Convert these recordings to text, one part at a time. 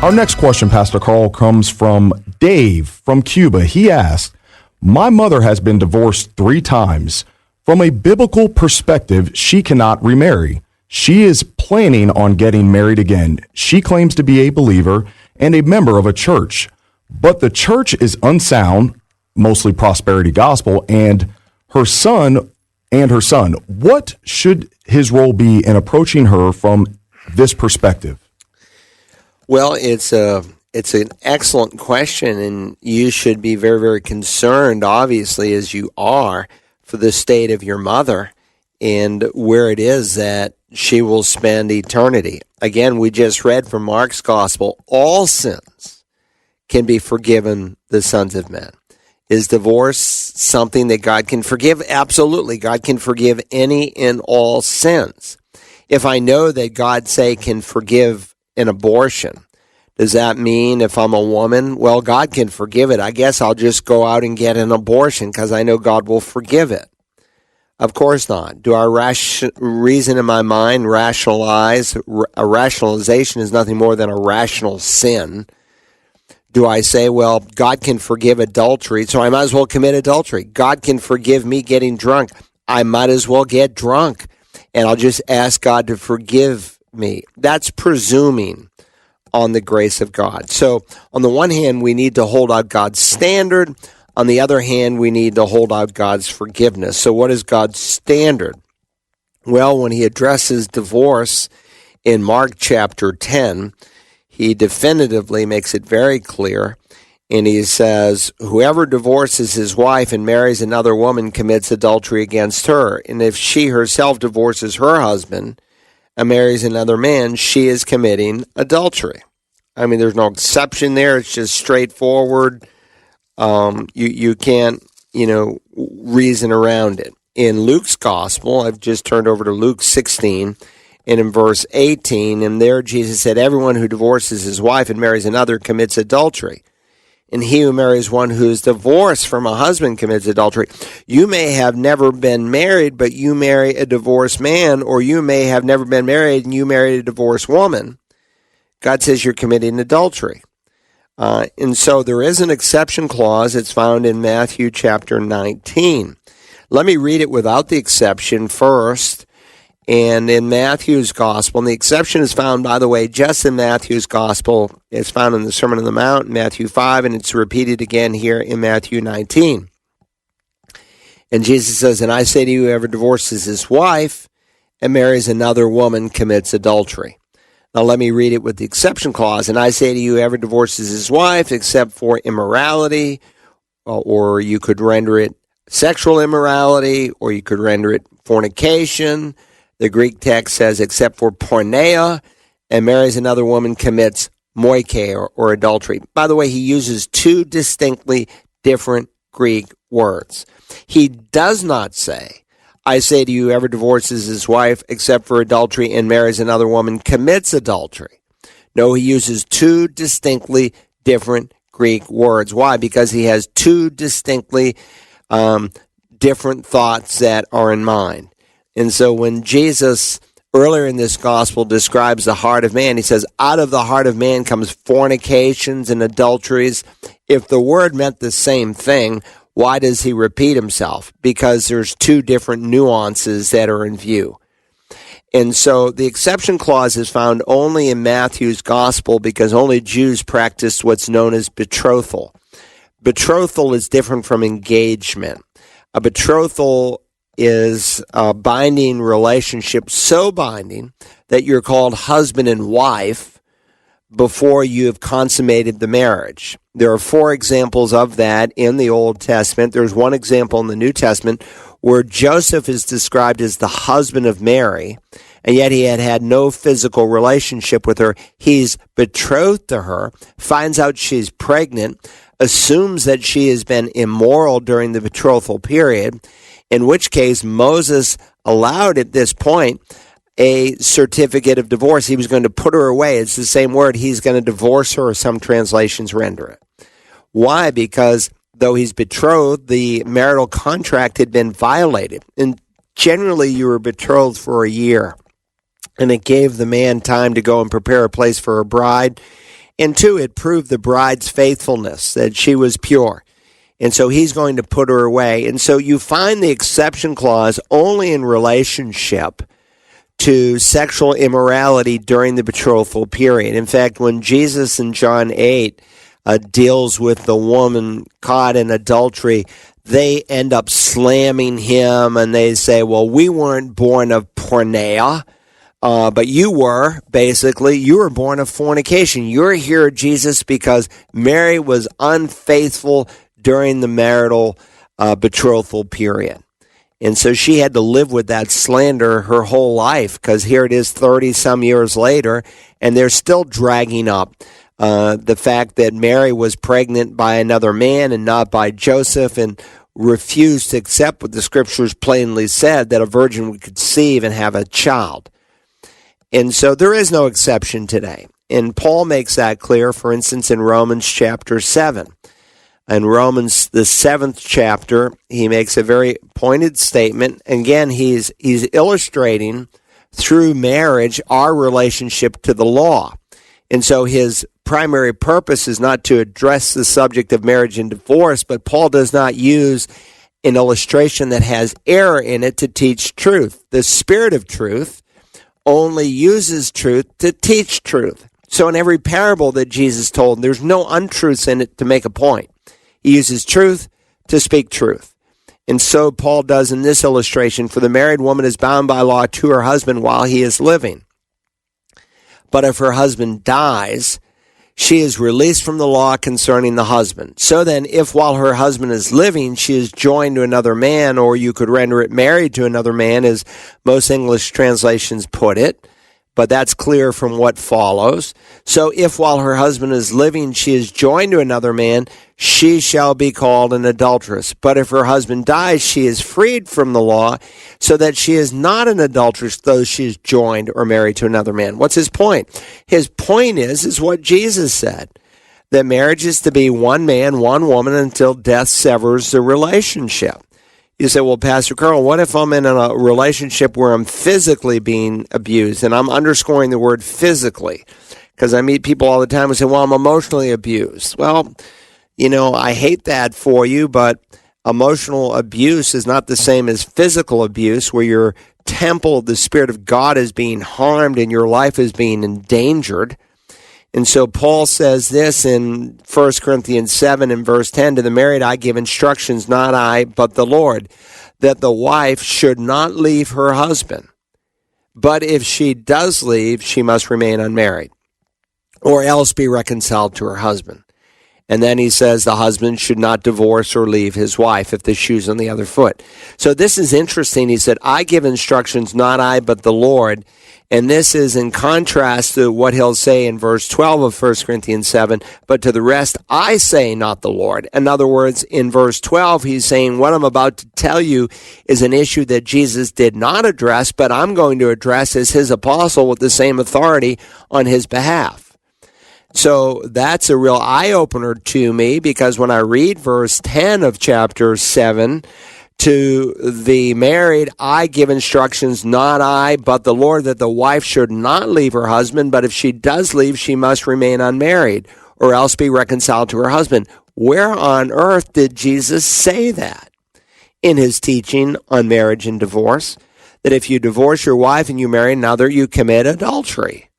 Our next question, Pastor Carl, comes from Dave from Cuba. He asked, my mother has been divorced 3 times. From a biblical perspective, she cannot remarry. She is planning on getting married again. She claims to be a believer and a member of a church, but the church is unsound, mostly prosperity gospel, and her son. What should his role be in approaching her from this perspective? Well, it's an excellent question, and you should be very, very concerned, obviously, as you are, for the state of your mother and where it is that she will spend eternity. Again, we just read from Mark's gospel, all sins can be forgiven the sons of men. Is divorce something that God can forgive? Absolutely. God can forgive any and all sins. If I know that God, say, can forgive an abortion, does that mean if I'm a woman, well, God can forgive it? I guess I'll just go out and get an abortion because I know God will forgive it. Of course not. Do I reason in my mind rationalize? A rationalization is nothing more than a rational sin. Do I say, well, God can forgive adultery, so I might as well commit adultery? God can forgive me getting drunk. I might as well get drunk, and I'll just ask God to forgive me. That's presuming on the grace of God. So on the one hand, we need to hold out God's standard. On the other hand, we need to hold out God's forgiveness. So what is God's standard? Well, when he addresses divorce in Mark chapter 10, he definitively makes it very clear, and he says, whoever divorces his wife and marries another woman commits adultery against her. And if she herself divorces her husband and marries another man, she is committing adultery. I mean, there's no exception there. It's just straightforward. You can't, reason around it. In Luke's gospel, I've just turned over to Luke 16, and in verse 18, and there Jesus said, everyone who divorces his wife and marries another commits adultery. And he who marries one who is divorced from a husband commits adultery. You may have never been married, but you marry a divorced man, or you may have never been married and you married a divorced woman. God says you're committing adultery. And so there is an exception clause. It's found in Matthew chapter 19. Let me read it without the exception first. And in Matthew's gospel, and the exception is found, by the way, just in Matthew's gospel. It's found in the Sermon on the Mount, Matthew 5, and it's repeated again here in Matthew 19. And Jesus says, and I say to you, whoever divorces his wife and marries another woman commits adultery. Now let me read it with the exception clause. And I say to you, whoever divorces his wife except for immorality, or you could render it sexual immorality, or you could render it fornication. The Greek text says, except for porneia, and marries another woman commits moike, or adultery. By the way, he uses 2 distinctly different Greek words. He does not say, I say to you, whoever divorces his wife except for adultery and marries another woman commits adultery. No, he uses 2 distinctly different Greek words. Why? Because he has 2 distinctly different thoughts that are in mind. And so when Jesus, earlier in this gospel, describes the heart of man, he says, out of the heart of man comes fornications and adulteries. If the word meant the same thing, why does he repeat himself? Because there's 2 different nuances that are in view. And so the exception clause is found only in Matthew's gospel because only Jews practiced what's known as betrothal. Betrothal is different from engagement. A betrothal is a binding relationship, so binding that you're called husband and wife before you have consummated the marriage. There are 4 examples of that in the Old Testament. There's one example in the New Testament where Joseph is described as the husband of Mary, and yet he had no physical relationship with her. He's betrothed to her, finds out she's pregnant, assumes that she has been immoral during the betrothal period, in which case Moses allowed at this point a certificate of divorce. He was going to put her away. It's the same word. He's going to divorce her, or some translations render it. Why? Because though he's betrothed, the marital contract had been violated. And generally you were betrothed for a year, and it gave the man time to go and prepare a place for a bride. And two, it proved the bride's faithfulness, that she was pure. And so he's going to put her away. And so you find the exception clause only in relationship to sexual immorality during the betrothal period. In fact, when Jesus in John 8 deals with the woman caught in adultery, they end up slamming him and they say, well, we weren't born of porneia, but you were, basically. You were born of fornication. You're here, Jesus, because Mary was unfaithful during the marital betrothal period. And so she had to live with that slander her whole life, because here it is 30-some years later, and they're still dragging up the fact that Mary was pregnant by another man and not by Joseph, and refused to accept what the scriptures plainly said, that a virgin would conceive and have a child. And so there is no exception today. And Paul makes that clear, for instance, in Romans chapter 7. In Romans, the 7th chapter, he makes a very pointed statement. Again, he's illustrating through marriage our relationship to the law. And so his primary purpose is not to address the subject of marriage and divorce, but Paul does not use an illustration that has error in it to teach truth. The Spirit of truth only uses truth to teach truth. So in every parable that Jesus told, there's no untruths in it to make a point. He uses truth to speak truth. And so Paul does in this illustration, for the married woman is bound by law to her husband while he is living. But if her husband dies, she is released from the law concerning the husband. So then, if while her husband is living, she is joined to another man, or you could render it married to another man, as most English translations put it, but that's clear from what follows. So if while her husband is living, she is joined to another man, she shall be called an adulteress. But if her husband dies, she is freed from the law, so that she is not an adulteress, though she is joined or married to another man. What's his point? His point is what Jesus said, that marriage is to be one man, one woman, until death severs the relationship. You say, well, Pastor Carl, what if I'm in a relationship where I'm physically being abused? And I'm underscoring the word physically, because I meet people all the time who say, well, I'm emotionally abused. Well, I hate that for you, but emotional abuse is not the same as physical abuse, where your temple, the Spirit of God, is being harmed and your life is being endangered. And so Paul says this in 1 Corinthians 7 and verse 10, to the married I give instructions, not I, but the Lord, that the wife should not leave her husband. But if she does leave, she must remain unmarried, or else be reconciled to her husband. And then he says the husband should not divorce or leave his wife if the shoe's on the other foot. So this is interesting. He said, I give instructions, not I, but the Lord. And this is in contrast to what he'll say in verse 12 of 1 Corinthians 7, but to the rest I say, not the Lord. In other words, in verse 12, he's saying what I'm about to tell you is an issue that Jesus did not address, but I'm going to address as his apostle with the same authority on his behalf. So that's a real eye-opener to me, because when I read verse 10 of chapter 7, to the married, I give instructions, not I, but the Lord, that the wife should not leave her husband, but if she does leave, she must remain unmarried, or else be reconciled to her husband. Where on earth did Jesus say that? In his teaching on marriage and divorce, that if you divorce your wife and you marry another, you commit adultery.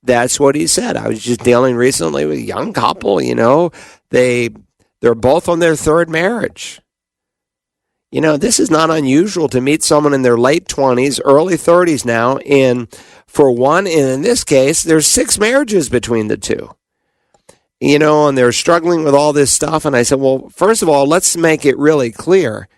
That's what he said. I was just dealing recently with a young couple, they're both on their third marriage. This is not unusual to meet someone in their late 20s, early 30s now, and for one, and in this case, there's 6 marriages between the two. And they're struggling with all this stuff, and I said, well, first of all, let's make it really clear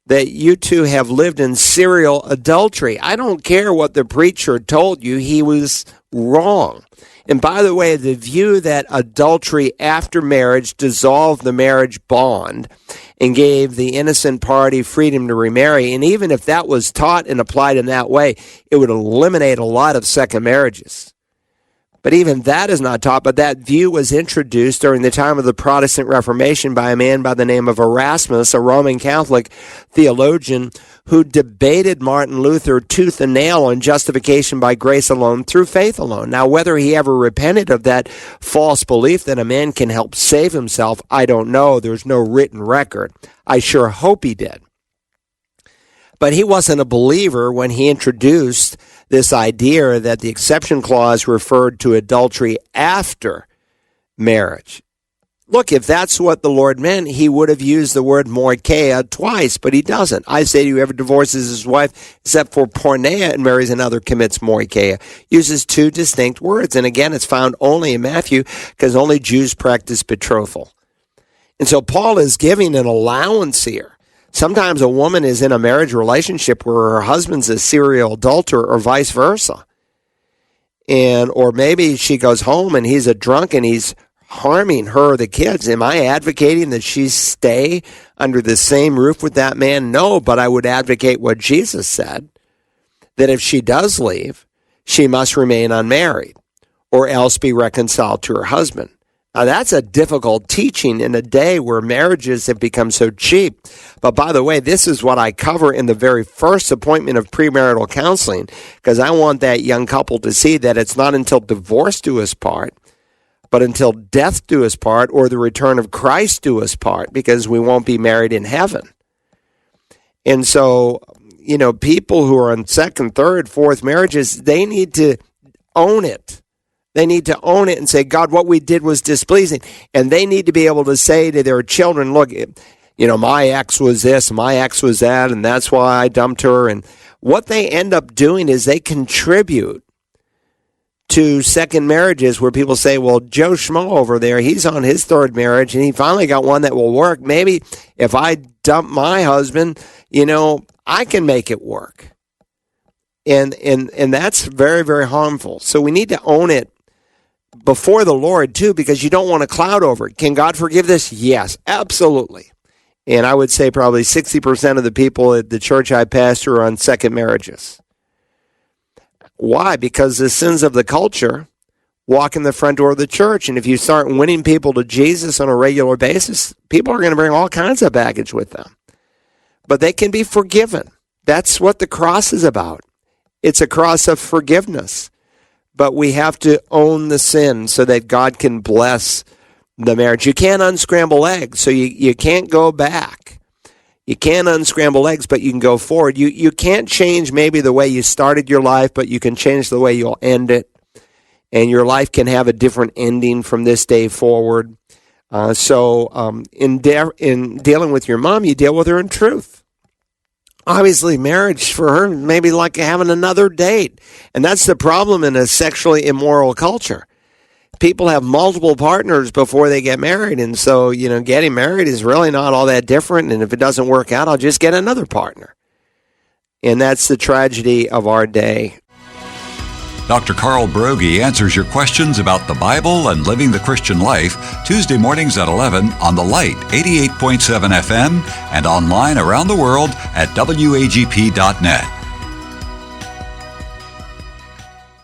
that you two have lived in serial adultery. I don't care what the preacher told you, he was wrong. And by the way, the view that adultery after marriage dissolved the marriage bond and gave the innocent party freedom to remarry, and even if that was taught and applied in that way, it would eliminate a lot of second marriages. But even that is not taught. But that view was introduced during the time of the Protestant Reformation by a man by the name of Erasmus, a Roman Catholic theologian who debated Martin Luther tooth and nail on justification by grace alone through faith alone. Now, whether he ever repented of that false belief that a man can help save himself, I don't know. There's no written record. I sure hope he did. But he wasn't a believer when he introduced this idea that the exception clause referred to adultery after marriage. Look, if that's what the Lord meant, he would have used the word moikeia twice, but he doesn't. I say to you, whoever divorces his wife except for porneia and marries another commits moikeia. Uses two distinct words. And again, it's found only in Matthew because only Jews practice betrothal. And so Paul is giving an allowance here. Sometimes a woman is in a marriage relationship where her husband's a serial adulterer or vice versa. Or maybe she goes home and he's a drunk and he's harming her or the kids. Am I advocating that she stay under the same roof with that man? No, but I would advocate what Jesus said, that if she does leave, she must remain unmarried or else be reconciled to her husband. Now, that's a difficult teaching in a day where marriages have become so cheap. But by the way, this is what I cover in the very first appointment of premarital counseling, because I want that young couple to see that it's not until divorce do us part, but until death do us part or the return of Christ do us part, because we won't be married in heaven. And so, people who are on second, third, fourth marriages, they need to own it. They need to own it and say, God, what we did was displeasing. And they need to be able to say to their children, look, my ex was this, my ex was that, and that's why I dumped her. And what they end up doing is they contribute to second marriages where people say, well, Joe Schmo over there, he's on his third marriage and he finally got one that will work. Maybe if I dump my husband, I can make it work. And that's very, very harmful. So we need to own it before the Lord too, because you don't want a cloud over it. Can God forgive this? Yes, absolutely. And I would say probably 60% of the people at the church I pastor are on second marriages. Why? Because the sins of the culture walk in the front door of the church. And if you start winning people to Jesus on a regular basis, people are going to bring all kinds of baggage with them. But they can be forgiven. That's what the cross is about. It's a cross of forgiveness. But we have to own the sin so that God can bless the marriage. You can't unscramble eggs, so you can't go back. You can't unscramble eggs, but you can go forward. You can't change maybe the way you started your life, but you can change the way you'll end it. And your life can have a different ending from this day forward. So in dealing with your mom, you deal with her in truth. Obviously, marriage for her may be like having another date. And that's the problem in a sexually immoral culture. People have multiple partners before they get married. And so, getting married is really not all that different. And if it doesn't work out, I'll just get another partner. And that's the tragedy of our day. Dr. Carl Broggi answers your questions about the Bible and living the Christian life Tuesday mornings at 11 on The Light 88.7 FM and online around the world at wagp.net.